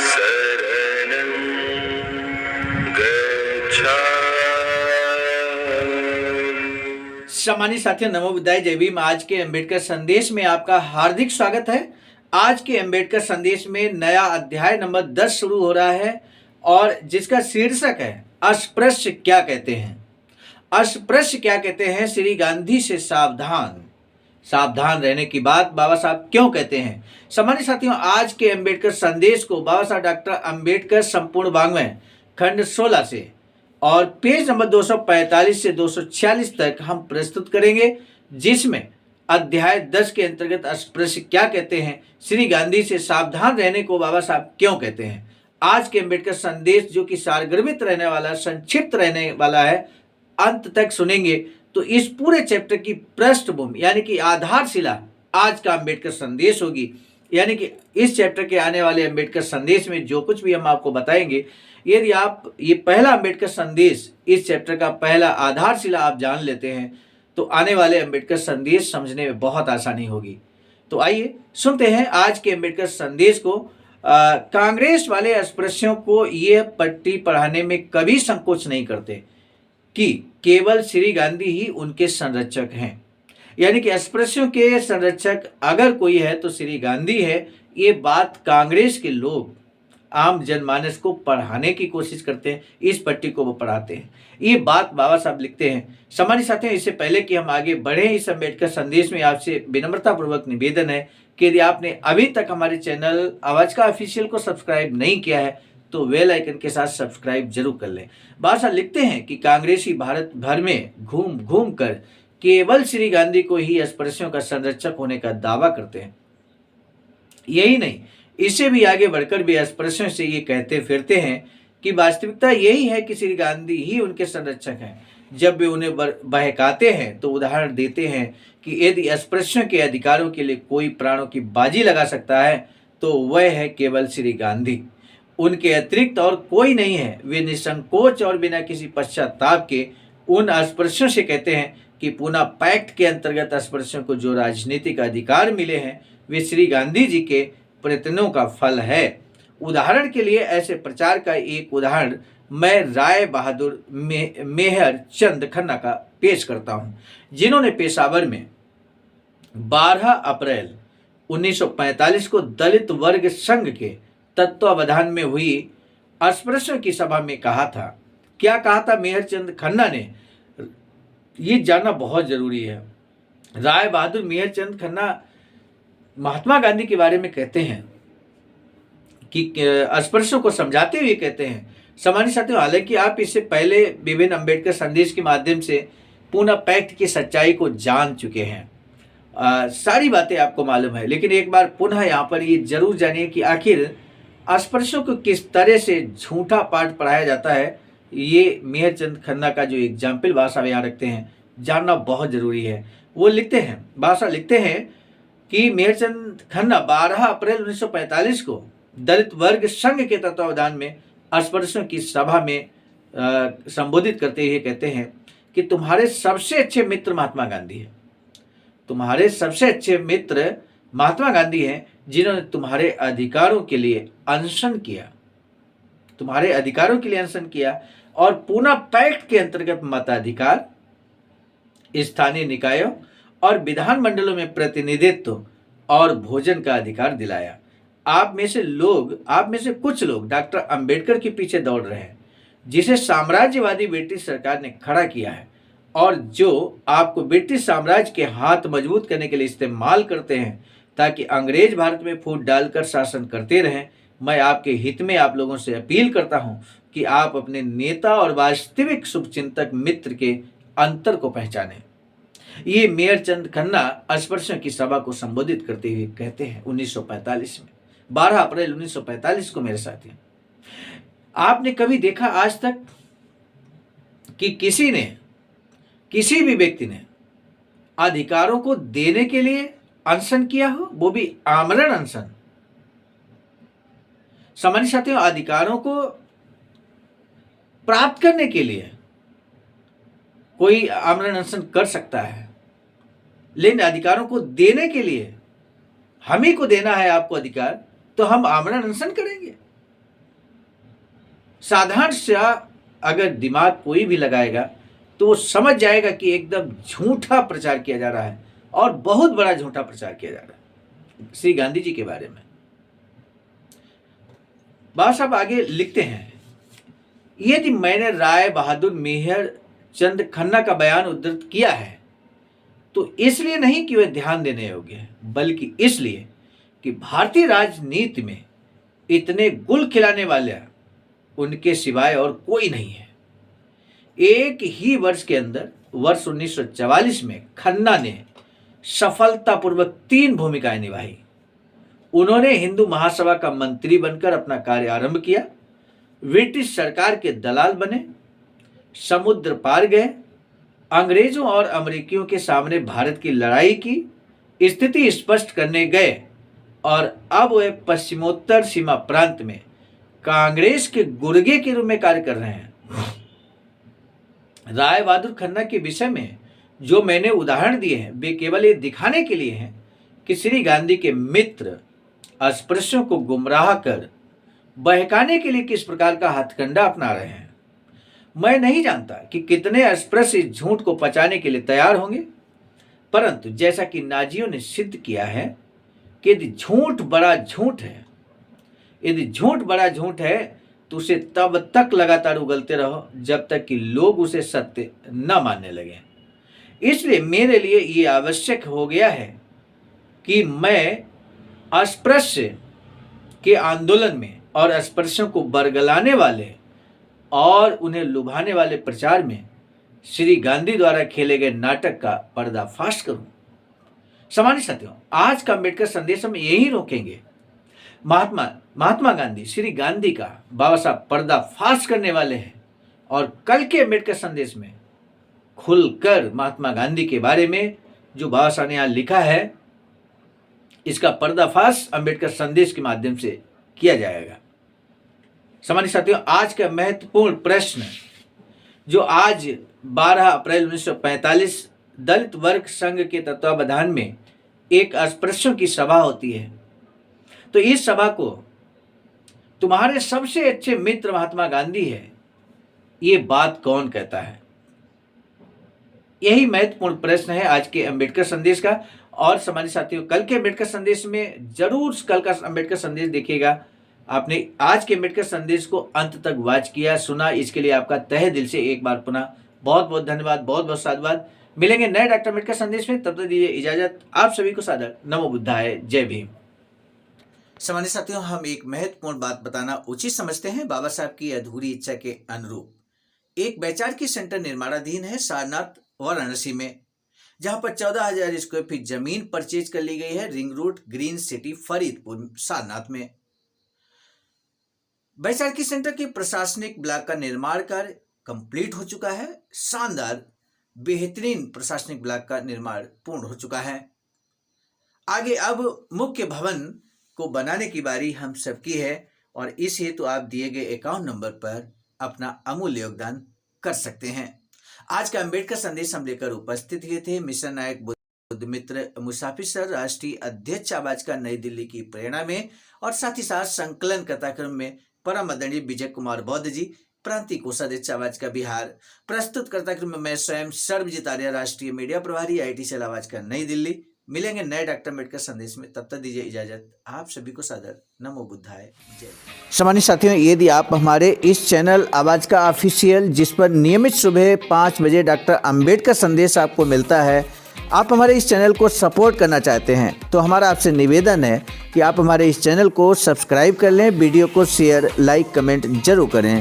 शरणं गच्छामि। सम्मानित साथियों, नमो बुद्धाय, जय भीम। आज के अम्बेडकर संदेश में आपका हार्दिक स्वागत है। आज के अम्बेडकर संदेश में नया अध्याय नंबर 10 शुरू हो रहा है और जिसका शीर्षक है अस्पृश्य क्या कहते हैं। अस्पृश्य क्या कहते हैं, श्री गांधी से सावधान रहने की बात बाबा साहब क्यों कहते हैं। सम्मानित साथियों, आज के अम्बेडकर संदेश को बाबा साहब डॉक्टर अम्बेडकर संपूर्ण वाङ्मय खंड 16 से और पेज नंबर 245 से 246 तक हम प्रस्तुत करेंगे, जिसमें अध्याय 10 के अंतर्गत अस्पृश्य क्या कहते हैं, श्री गांधी से सावधान रहने को बाबा साहब क्यों कहते हैं। आज के अम्बेडकर संदेश जो कि सारगर्भित रहने वाला, संक्षिप्त रहने वाला है, अंत तक सुनेंगे तो इस पूरे चैप्टर की पृष्ठभूमि यानी कि आधारशिला आज का अम्बेडकर संदेश होगी। यानी कि इस चैप्टर के आने वाले अम्बेडकर संदेश में जो कुछ भी हम आपको बताएंगे, यदि आप ये पहला अम्बेडकर संदेश, इस चैप्टर का पहला आधारशिला आप जान लेते हैं तो आने वाले अम्बेडकर संदेश समझने में बहुत आसानी होगी। तो आइए सुनते हैं आज के अम्बेडकर संदेश को। कांग्रेस वाले अस्पृश्यों को ये पट्टी पढ़ाने में कभी संकोच नहीं करते कि केवल श्री गांधी ही उनके संरक्षक हैं। यानी कि अस्पृश्यों के संरक्षक अगर कोई है तो श्री गांधी है। ये बात कांग्रेस के लोग आम जनमानस को पढ़ाने की कोशिश करते हैं, इस पट्टी को वो पढ़ाते हैं। ये बात बाबा साहब लिखते हैं। सम्मानित साथियों, इससे पहले कि हम आगे बढ़े इस अम्बेडकर संदेश में, आपसे विनम्रता पूर्वक निवेदन है कि यदि आपने अभी तक हमारे चैनल आवाज का ऑफिशियल को सब्सक्राइब नहीं किया है तो बेल आइकन के साथ सब्सक्राइब जरूर कर लें। बाबा साहब लिखते हैं कि कांग्रेसी भारत भर में घूम घूम कर केवल श्री गांधी को ही अस्पृश्यों का संरक्षक होने का दावा करते हैं। यही नहीं, इससे भी आगे बढ़कर भी अस्पृश्यों से ये कहते फिरते हैं कि वास्तविकता यही है कि श्री गांधी ही उनके संरक्षक हैं। जब वे उन्हें बहकाते हैं तो उदाहरण देते हैं कि यदि अस्पृश्यों के अधिकारों के लिए कोई प्राणों की बाजी लगा सकता है तो वह है केवल श्री गांधी। उनके अतिरिक्त और कोई नहीं है। वे निसंकोच और बिना किसी पश्चाताप के उन अस्पृश्यों से कहते हैं कि पूना पैक्ट के अंतर्गत अस्पृश्यों को जो राजनीतिक अधिकार मिले हैं वे श्री गांधी जी के प्रयत्नों का फल है। उदाहरण के लिए ऐसे प्रचार का एक उदाहरण मैं राय बहादुर मेहर चंद खन्ना का पेश करता हूं, जिन्होंने पेशावर में 12 अप्रैल 1945 को दलित वर्ग संघ के तत्वावधान में हुई अस्पृश्यों की सभा में कहा था। क्या कहा था मेहर चंद खन्ना ने, ये जानना बहुत जरूरी है। राय बहादुर मेहर चंद खन्ना महात्मा गांधी के बारे में कहते हैं कि अस्पृश्यों को समझाते हुए कहते हैं। सम्मानित साथियों, हालांकि आप इससे पहले विभिन्न अम्बेडकर संदेश के माध्यम से पूना पैक्ट की सच्चाई को जान चुके हैं, सारी बातें आपको मालूम है, लेकिन एक बार पुनः यहाँ पर ये जरूर जानिए कि आखिर अस्पृश्यों को किस तरह से झूठा पाठ पढ़ाया जाता है। ये मेहर चंद खन्ना का जो एग्जाम्पल भाषा यहाँ रखते हैं, जानना बहुत जरूरी है। वो लिखते हैं, भाषा लिखते हैं कि मेहर चंद खन्ना 12 अप्रैल 1945 को दलित वर्ग संघ के तत्वावधान में अस्पृश्यों की सभा में संबोधित करते हुए कहते हैं कि तुम्हारे सबसे अच्छे मित्र महात्मा गांधी है। तुम्हारे सबसे अच्छे मित्र महात्मा गांधी हैं, जिन्होंने तुम्हारे अधिकारों के लिए अनशन किया, तुम्हारे अधिकारों के लिए अनशन किया और पूना पैक्ट के अंतर्गत मताधिकार, स्थानीय निकायों और विधान मंडलों में प्रतिनिधित्व और भोजन का अधिकार दिलाया। आप में से कुछ लोग डॉक्टर अंबेडकर के पीछे दौड़ रहे हैं, जिसे साम्राज्यवादी ब्रिटिश सरकार ने खड़ा किया है और जो आपको ब्रिटिश साम्राज्य के हाथ मजबूत करने के लिए इस्तेमाल करते हैं ताकि अंग्रेज भारत में फूट डालकर शासन करते रहें। मैं आपके हित में आप लोगों से अपील करता हूं कि आप अपने नेता और वास्तविक शुभचिंतक मित्र के अंतर को पहचानें। ये मेहर चंद खन्ना अस्पृश्यों की सभा को संबोधित करते हुए कहते हैं 1945 में, 12 अप्रैल 1945 को। मेरे साथी, आपने कभी देखा आज तक कि किसी भी व्यक्ति ने अधिकारों को देने के लिए अनशन किया हो, वो भी आमरण अनशन। सामान्य साथियों, अधिकारों को प्राप्त करने के लिए कोई आमरण अनशन कर सकता है, लेकिन अधिकारों को देने के लिए हम ही को देना है आपको अधिकार, तो हम आमरण अनशन करेंगे। साधारण सा अगर दिमाग कोई भी लगाएगा तो वो समझ जाएगा कि एकदम झूठा प्रचार किया जा रहा है और बहुत बड़ा झूठा प्रचार किया जा रहा है श्री गांधी जी के बारे में। बाबा साहब आगे लिखते हैं, यदि मैंने राय बहादुर मेहर चंद खन्ना का बयान उद्धृत किया है तो इसलिए नहीं कि वह ध्यान देने योग्य है, बल्कि इसलिए कि भारतीय राजनीति में इतने गुल खिलाने वाले उनके सिवाय और कोई नहीं है। एक ही वर्ष के अंदर वर्ष 1944 में खन्ना ने सफलतापूर्वक 3 भूमिकाएं निभाई। उन्होंने हिंदू महासभा का मंत्री बनकर अपना कार्य आरंभ किया, ब्रिटिश सरकार के दलाल बने, समुद्र पार गए, अंग्रेजों और अमेरिकियों के सामने भारत की लड़ाई की स्थिति स्पष्ट करने गए और अब वे पश्चिमोत्तर सीमा प्रांत में कांग्रेस के गुर्गे के रूप में कार्य कर रहे हैं। राय बहादुर खन्ना के विषय में जो मैंने उदाहरण दिए हैं वे केवल ये दिखाने के लिए हैं कि श्री गांधी के मित्र अस्पृश्यों को गुमराह कर बहकाने के लिए किस प्रकार का हथकंडा अपना रहे हैं। मैं नहीं जानता कि कितने अस्पृश्य इस झूठ को पचाने के लिए तैयार होंगे, परंतु जैसा कि नाजियों ने सिद्ध किया है कि यदि झूठ बड़ा झूठ है, यदि झूठ बड़ा झूठ है तो उसे तब तक लगातार उगलते रहो जब तक कि लोग उसे सत्य न मानने लगे। इसलिए मेरे लिए ये आवश्यक हो गया है कि मैं अस्पृश्य के आंदोलन में और अस्पृश्यों को बरगलाने वाले और उन्हें लुभाने वाले प्रचार में श्री गांधी द्वारा खेले गए नाटक का पर्दाफाश करूं। सामान्य साथियों, आज का अम्बेडकर संदेश हम यही रोकेंगे। महात्मा गांधी, श्री गांधी का बाबा साहब पर्दाफाश करने वाले हैं और कल के अम्बेडकर संदेश में खुलकर महात्मा गांधी के बारे में जो बाबा साहब ने यहाँ लिखा है इसका पर्दाफाश अम्बेडकर संदेश के माध्यम से किया जाएगा। सामान्य साथियों, आज का महत्वपूर्ण प्रश्न जो आज 12 अप्रैल 1945 दलित वर्ग संघ के तत्वावधान में एक अस्पृश्यों की सभा होती है, तो इस सभा को तुम्हारे सबसे अच्छे मित्र महात्मा गांधी है, ये बात कौन कहता है? यही महत्वपूर्ण प्रश्न है आज के अम्बेडकर संदेश का। और सामान्य साथियों, कल के अम्बेडकर संदेश में जरूर कल का अम्बेडकर संदेश देखिएगा। आपने आज के अम्बेडकर संदेश को अंत तक वॉच किया, सुना, इसके लिए आपका तहे दिल से एक बार पुनः बहुत बहुत धन्यवाद, बहुत बहुत साधुवाद। मिलेंगे नए डॉक्टर अम्बेडकर संदेश में, तब तक दीजिए इजाजत। आप सभी को सादर नमो बुद्धाय, जय भीम। सामान्य साथियों, हम एक महत्वपूर्ण बात बताना उचित समझते हैं। बाबा साहब की अधूरी इच्छा के अनुरूप एक वैचारिकी सेंटर निर्माणाधीन है सारनाथ वाराणसी में, जहां पर 14,000 स्क्वायर फीट जमीन परचेज कर ली गई है ring road green city Faridpur Sarnath में। वैचारिकी सेंटर के प्रशासनिक ब्लॉक का निर्माण कार्य कंप्लीट हो चुका है। शानदार बेहतरीन प्रशासनिक ब्लॉक का निर्माण पूर्ण हो चुका है। आगे अब मुख्य भवन को बनाने की बारी हम सबकी है और इस हेतु आप दिए गए अकाउंट नंबर पर अपना अमूल्य योगदान कर सकते हैं। आज का अम्बेडकर संदेश हम लेकर उपस्थित हुए थे मिशन नायक बुद्ध मित्र मुसाफिर सर, राष्ट्रीय अध्यक्ष आवाज का नई दिल्ली की प्रेरणा में, और साथ ही साथ संकलन कथाक्रम में परम आदरणीय विजय कुमार बौद्ध जी, प्रांतीय कोषाध्यक्ष आवाज का बिहार। प्रस्तुत कर्ताक्रम में मैं स्वयं सर्वजीत आर्य, राष्ट्रीय मीडिया प्रभारी, IT सेल आवाज का नई दिल्ली। मिलेंगे नए डॉक्टर अम्बेडकर संदेश में, तब तक दीजिए इजाजत। आप सभी को सादर नमो बुद्धाय, जय। सामान्य साथियों, यदि आप हमारे इस चैनल आवाज का ऑफिशियल, जिस पर नियमित सुबह 5 बजे डॉक्टर अम्बेडकर संदेश आपको मिलता है, आप हमारे इस चैनल को सपोर्ट करना चाहते हैं, तो हमारा आपसे निवेदन है कि आप हमारे इस चैनल को सब्सक्राइब कर लें, वीडियो को शेयर, लाइक, कमेंट जरूर करें।